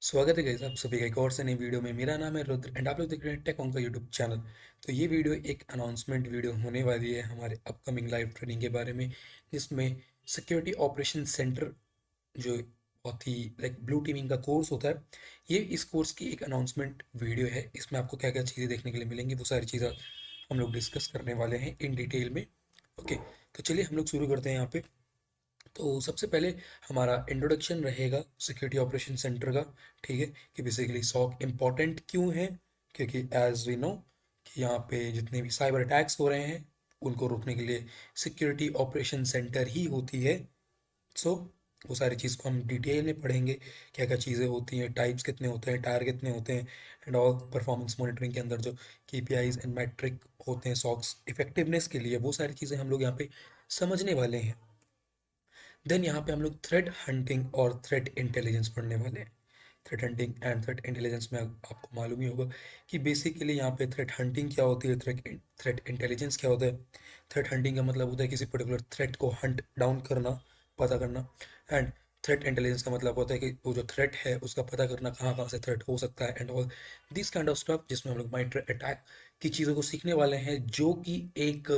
स्वागत है गाइस आप सभी का एक और से नई वीडियो में। मेरा नाम है रुद्र एंड आप लोग देख रहे हैं टेक का यूट्यूब चैनल। तो ये वीडियो एक अनाउंसमेंट वीडियो होने वाली है हमारे अपकमिंग लाइव ट्रेनिंग के बारे में, जिसमें सिक्योरिटी ऑपरेशन सेंटर जो बहुत ही लाइक ब्लू टीमिंग का कोर्स होता है, ये इस कोर्स की एक अनाउंसमेंट वीडियो है। इसमें आपको क्या क्या चीज़ें देखने के लिए मिलेंगी वो सारी चीज़ें हम लोग डिस्कस करने वाले हैं इन डिटेल में। ओके, तो चलिए हम लोग शुरू करते हैं यहाँ पे। तो सबसे पहले हमारा इंट्रोडक्शन रहेगा सिक्योरिटी ऑपरेशन सेंटर का। ठीक है, कि बेसिकली सॉक इम्पॉर्टेंट क्यों है, क्योंकि एज वी नो कि यहाँ पे जितने भी साइबर अटैक्स हो रहे हैं उनको रोकने के लिए सिक्योरिटी ऑपरेशन सेंटर ही होती है। सो वो सारी चीज़ को हम डिटेल में पढ़ेंगे, क्या क्या चीज़ें होती हैं, टाइप्स कितने होते हैं, टायर कितने होते हैं, एंड ऑल परफॉर्मेंस मॉनिटरिंग के अंदर जो केपीआईज एंड मैट्रिक होते हैं सॉक्स इफेक्टिवनेस के लिए, वो सारी चीज़ें हम लोग यहाँ पे समझने वाले हैं। देन यहाँ पे हम लोग थ्रेट हंटिंग और थ्रेट इंटेलिजेंस पढ़ने वाले हैं। Threat hunting and threat intelligence में आपको मालूम ही होगा कि बेसिकली यहाँ पे थ्रेट हंटिंग क्या होती है, थ्रेट थ्रेट इंटेलिजेंस क्या होता है। थ्रेट हंटिंग का मतलब होता है किसी पर्टिकुलर थ्रेट को हंट डाउन करना, पता करना। एंड थ्रेट इंटेलिजेंस का मतलब होता है कि वो जो थ्रेट है उसका पता करना, कहाँ कहाँ से थ्रेट हो सकता है and all this kind of stuff, जिसमें हम लोग माइट्रो अटैक की चीज़ों को सीखने वाले हैं, जो कि एक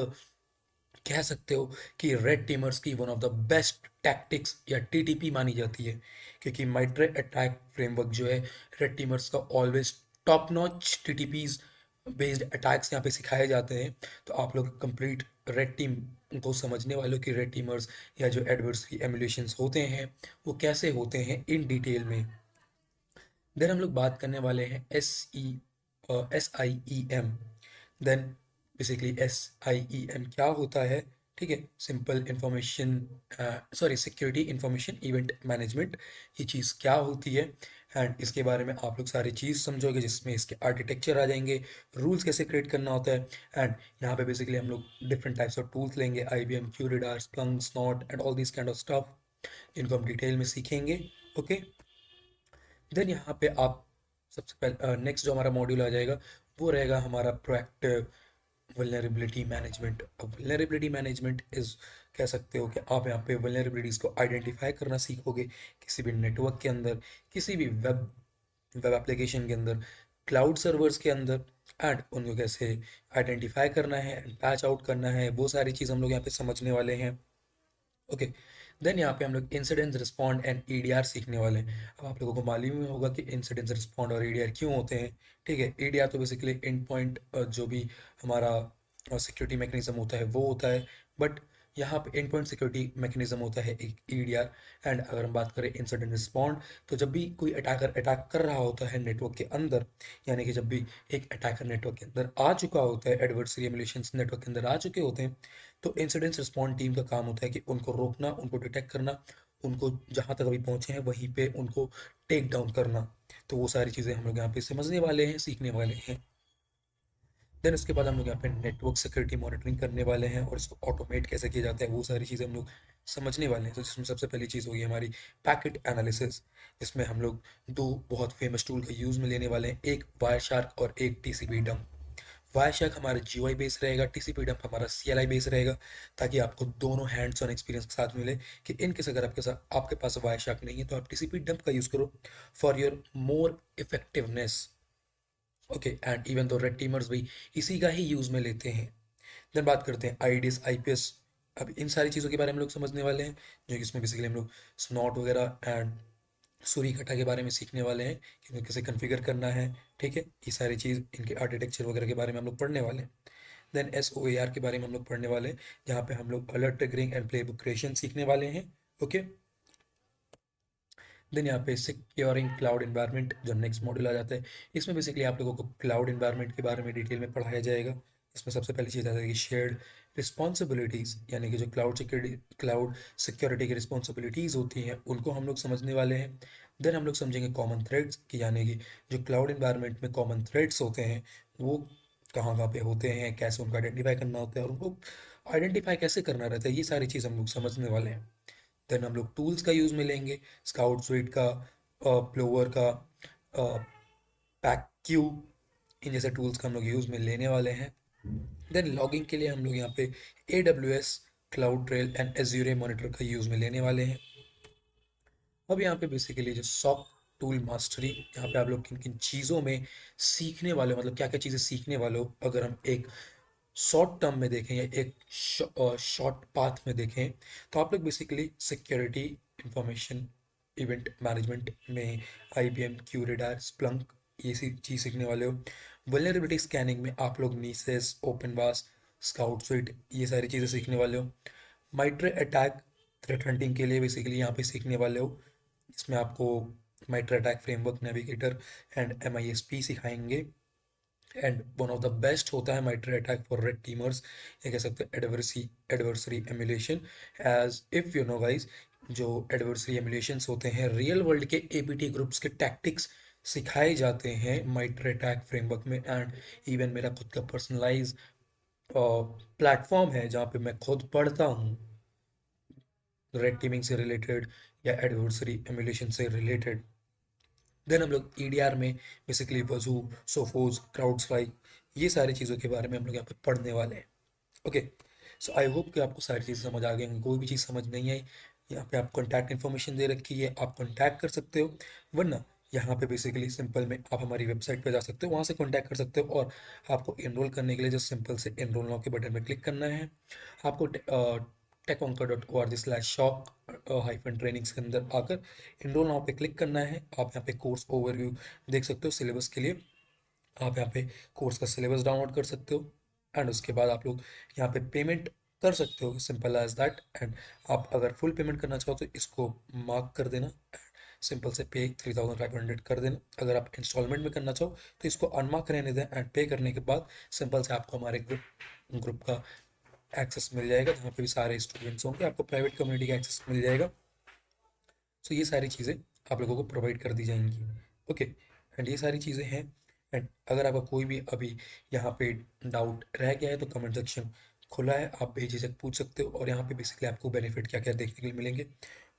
कह सकते हो कि रेड टीमर्स की one of the best tactics या टीटीपी मानी जाती है। क्योंकि माइट्रे अटैक फ्रेमवर्क जो है, रेड टीमर्स का always top notch TTPs based attacks यहाँ पे सिखाए जाते हैं। तो आप लोग कंप्लीट रेड टीम को समझने वालों की रेड टीमर्स या जो एडवर्सरी एमुलेशंस होते हैं वो कैसे होते हैं इन डिटेल में। देन हम लोग बात करने वाले हैं SIEM। देन बेसिकली SIEM क्या होता है, ठीक है, simple information sorry security information event management, ये चीज़ क्या होती है। एंड इसके बारे में आप लोग सारी चीज़ समझोगे, जिसमें इसके आर्किटेक्चर आ जाएंगे, रूल्स कैसे क्रिएट करना होता है। एंड यहाँ पे बेसिकली हम लोग डिफरेंट टाइप्स ऑफ टूल्स लेंगे, IBM QRadar, Splunk, snout and all this kind of stuff, इनको हम डिटेल में सीखेंगे। ओके, देन यहाँ पे आप सबसे पहले नेक्स्ट जो हमारा मॉड्यूल आ जाएगा वो रहेगा हमारा प्रोएक्टिव वल्नरेबिलिटी मैनेजमेंट। अब वल्नरेबिलिटी मैनेजमेंट इज, कह सकते हो कि आप यहाँ पे वल्नरेबिलिटीज को आइडेंटिफाई करना सीखोगे, किसी भी नेटवर्क के अंदर, किसी भी वेब वेब एप्लीकेशन के अंदर, क्लाउड सर्वर्स के अंदर, एंड उनको कैसे आइडेंटिफाई करना है एंड पैच आउट करना है, वो सारी चीज़ हम लोग यहाँ पे समझने वाले हैं। ओके, देन यहाँ पे हम लोग इंसिडेंट रिस्पॉन्ड एंड EDR सीखने वाले हैं। अब आप लोगों को मालूम ही होगा कि इंसिडेंट रिस्पॉन्ड और EDR क्यों होते हैं। ठीक है, EDR तो बेसिकली एंड पॉइंट जो भी हमारा सिक्योरिटी मैकेनिज्म होता है वो होता है, बट यहाँ पे एंड पॉइंट सिक्योरिटी मैकेनिज्म होता है एक EDR। एंड अगर हम बात करें इंसिडेंट रिस्पॉन्ड, तो जब भी कोई अटैकर अटैक कर रहा होता है नेटवर्क के अंदर, यानी कि जब भी एक अटैकर नेटवर्क के अंदर आ चुका होता है, एडवर्सरी एमुलेशंस नेटवर्क के अंदर आ चुके होते हैं, तो इंसिडेंस रिस्पॉन्ड टीम का काम होता है कि उनको रोकना, उनको डिटेक्ट करना, उनको जहाँ तक अभी पहुँचे हैं वहीं पे उनको टेक डाउन करना। तो वो सारी चीज़ें हम लोग यहाँ पे समझने वाले हैं, सीखने वाले हैं। देन उसके बाद हम लोग यहाँ पे नेटवर्क सिक्योरिटी मॉनिटरिंग करने वाले हैं और इसको ऑटोमेट कैसे किया जाता है, वो सारी चीज़ें हम लोग समझने वाले हैं। तो जिसमें सबसे पहली चीज़ होगी हमारी पैकेट एनालिसिस, जिसमें हम लोग दो बहुत फेमस टूल का यूज़ में लेने वाले हैं, एक वायर शार्क और एक TCP डंप। वायरशैक हमारा GUI बेस रहेगा, TCP डंप हमारा CLI बेस रहेगा, ताकि आपको दोनों हैंड्स ऑन एक्सपीरियंस के साथ मिले कि इन केस अगर आपके पास वायरशैक नहीं है तो आप TCP डंप का यूज़ करो for your more effectiveness. Okay, and even दो रेड टीमर्स भी इसी का ही यूज़ में लेते हैं। देन बात करते हैं IDS IPS। अब इन सारी चीज़ों के बारे में हम लोग समझने वाले हैं, जो कि इसमें बेसिकली हम लोग स्नॉट वगैरह एंड सूरी कटा के बारे में सीखने वाले हैं कि इनको कैसे कॉन्फ़िगर करना है। ठीक है, ये सारी चीज़ इनके आर्किटेक्चर वगैरह के बारे में हम लोग पढ़ने वाले हैं। देन SOAR के बारे में हम लोग पढ़ने वाले हैं, जहाँ पे हम लोग alert triggering and playbook creation सीखने वाले हैं। ओके, देन यहाँ पे सिक्योरिंग क्लाउड इन्वायरमेंट जो नेक्स्ट मॉड्यूल आ जाता है, इसमें बेसिकली आप लोगों को क्लाउड इन्वायरमेंट के बारे में डिटेल में पढ़ाया जाएगा। इसमें सबसे पहली चीज़ आ जाएगी शेयर्ड रिस्पॉन्सिबिलिटीज़, यानी कि जो क्लाउड सिक्योरिटी की रिस्पॉन्सिबिलिटीज़ होती हैं उनको हम लोग समझने वाले हैं। देन हम लोग समझेंगे कॉमन थ्रेड्स की, यानी कि जो क्लाउड इन्वायरमेंट में कॉमन थ्रेड्स होते हैं वो कहाँ कहाँ पे होते हैं, कैसे उनको आइडेंटिफाई करना होता है और उनको आइडेंटिफाई कैसे करना रहता है, ये सारी चीज़ हम लोग समझने वाले हैं। देन हम लोग टूल्स का यूज़ में लेंगे, स्काउट स्वीट का, प्लोवर का, पैक क्यू, इन जैसे टूल्स का हम लोग यूज़ में लेने वाले हैं। देन लॉगिंग के लिए हम लोग यहाँ पे AWS, cloud trail and Azure monitor का यूज़ में लेने वाले हैं। अब यहाँ पे बेसिकली जो सॉक टूल मास्टरी, यहाँ पे आप लोग किन किन चीज़ों में सीखने वाले हो, मतलब क्या क्या चीज़ें सीखने वाले हो। अगर हम एक शॉर्ट टर्म में देखें या एक शॉर्ट पाथ में देखें, तो आप लोग basically security, information event management में IBM, क्यूरेडार, स्प्लंक ये सी चीज़ सीखने वाले हो। वल्नरेबिलिटी स्कैनिंग में आप लोग नीसेस, ओपन बास, स्काउट स्विट ये सारी चीज़ें सीखने वाले हो। माइट्रे अटैक थ्रेट हंटिंग के लिए बेसिकली यहाँ पे सीखने वाले हो। इसमें आपको MITRE attack framework, navigator and MISP सिखाएंगे। And one of the best होता है MITRE attack for red teamers, ये कह सकते हैं adversary emulation. As if you know guys, जो एडवर्सरी एमुलेशंस होते हैं रियल वर्ल्ड के APT ग्रुप्स के टैक्टिक्स सिखाए जाते हैं माइट्रे अटैक फ्रेमवर्क में। एंड इवन मेरा खुद का पर्सनलाइज प्लेटफॉर्म है जहाँ पे मैं खुद पढ़ता हूँ रेड टीमिंग से रिलेटेड या एडवर्सरी एमुलेशन से रिलेटेड। देन हम लोग EDR में बेसिकली वजू, सोफोज, क्राउड स्ट्राइक ये सारी चीज़ों के बारे में हम लोग यहाँ पे पढ़ने वाले हैं। ओके, सो आई होप कि आपको सारी चीज़ें समझ आ गई होंगी। कोई भी चीज़ समझ नहीं आई, यहाँ पे आप कॉन्टैक्ट इन्फॉर्मेशन दे रखी है, आप कॉन्टैक्ट कर सकते हो। वरना यहाँ पे बेसिकली सिंपल में आप हमारी वेबसाइट पे जा सकते हो, वहाँ से कॉन्टैक्ट कर सकते हो। और आपको एनरोल करने के लिए जस्ट सिंपल से एनरोल नाउ के बटन पे क्लिक करना है। आपको techonker.org/shop-trainings के अंदर आकर एनरोल नाउ पे क्लिक करना है। आप यहाँ पे कोर्स ओवरव्यू देख सकते हो सिलेबस के लिए। आप यहाँ पे कोर्स का सिलेबस डाउनलोड कर सकते हो। एंड उसके बाद आप लोग यहाँ पे पेमेंट कर सकते हो, सिंपल एज दैट। एंड आप अगर फुल पेमेंट करना चाहो तो इसको मार्क कर देना, सिंपल से पे 3500 कर देना। अगर आप इंस्टॉलमेंट में करना चाहो तो इसको अनमार्क रहने दें। एंड पे करने के बाद सिंपल से आपको हमारे ग्रुप का एक्सेस मिल जाएगा, जहाँ पे भी सारे स्टूडेंट्स होंगे। आपको प्राइवेट कम्युनिटी का एक्सेस मिल जाएगा। सो ये सारी चीज़ें आप लोगों को प्रोवाइड कर दी जाएंगी। ओके, एंड ये सारी चीज़ें हैं। एंड अगर आपका कोई भी अभी यहाँ पे डाउट रह गया है तो कमेंट सेक्शन खुला है, आप बेझिझक पूछ सकते हो। और यहाँ पे बेसिकली आपको बेनिफिट क्या क्या देखने के लिए मिलेंगे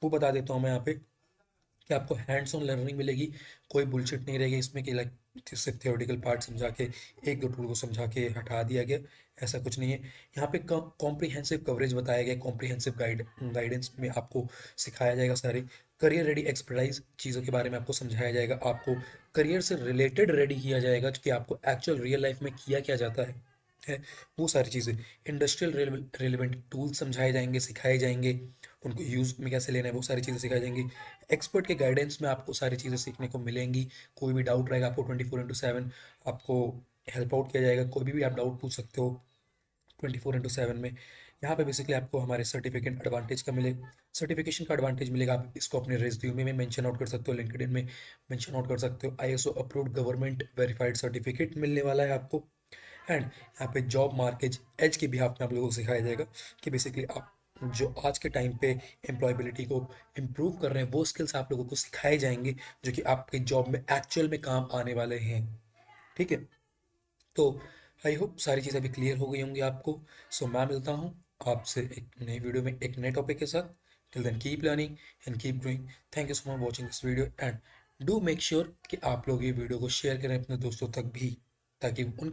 वो बता देता हूँ मैं यहाँ पे, कि आपको हैंड्स ऑन लर्निंग मिलेगी। कोई बुलशिट नहीं रहेगी इसमें कि लाइक सिर्फ थियोरेटिकल पार्ट समझा के एक दो टूल को समझा के हटा दिया गया, ऐसा कुछ नहीं है। यहाँ पे कॉम्प्रिहेंसिव कवरेज बताया गया, कॉम्प्रिहेंसिव गाइडेंस में आपको सिखाया जाएगा सारी करियर रेडी एक्सपर्टाइज चीज़ों के बारे में आपको समझाया जाएगा। आपको करियर से रिलेटेड रेडी किया जाएगा कि आपको एक्चुअल रियल लाइफ में किया क्या जाता है वो सारी चीज़ें। इंडस्ट्रियल रेलिवेंट टूल्स समझाए जाएंगे, सिखाए जाएंगे, उनको यूज़ में कैसे लेना है वो सारी चीज़ें सिखाई जाएंगी। एक्सपर्ट के गाइडेंस में आपको सारी चीज़ें सीखने को मिलेंगी। कोई भी डाउट रहेगा आपको 24/7 आपको हेल्प आउट किया जाएगा। कोई भी आप डाउट पूछ सकते हो 24/7 में। यहाँ पे बेसिकली आपको हमारे सर्टिफिकेट एडवांटेज का मिले सर्टिफिकेशन का एडवांटेज मिलेगा। आप इसको अपने रेज्यूमे में मेंशन आउट कर सकते हो, लिंक्डइन में मेंशन आउट कर सकते हो। ISO approved government verified certificate मिलने वाला है आपको। एंड यहाँ पे जॉब मार्केट एज के बिहाफ में आप लोगों को सिखाया जाएगा कि बेसिकली आप जो आज के टाइम पे एम्प्लॉयबिलिटी को इम्प्रूव कर रहे हैं वो स्किल्स आप लोगों को सिखाए जाएंगे, जो कि आपके जॉब में एक्चुअल में काम आने वाले हैं। ठीक है, तो आई होप सारी चीज़ें अभी क्लियर हो गई होंगी आपको। सो मैं मिलता हूँ आपसे एक नई वीडियो में एक नए टॉपिक के साथ। Till then keep learning and keep growing. Thank you so much watching this video. And do make sure कि आप लोग ये वीडियो को शेयर करें अपने दोस्तों तक भी, ताकि उन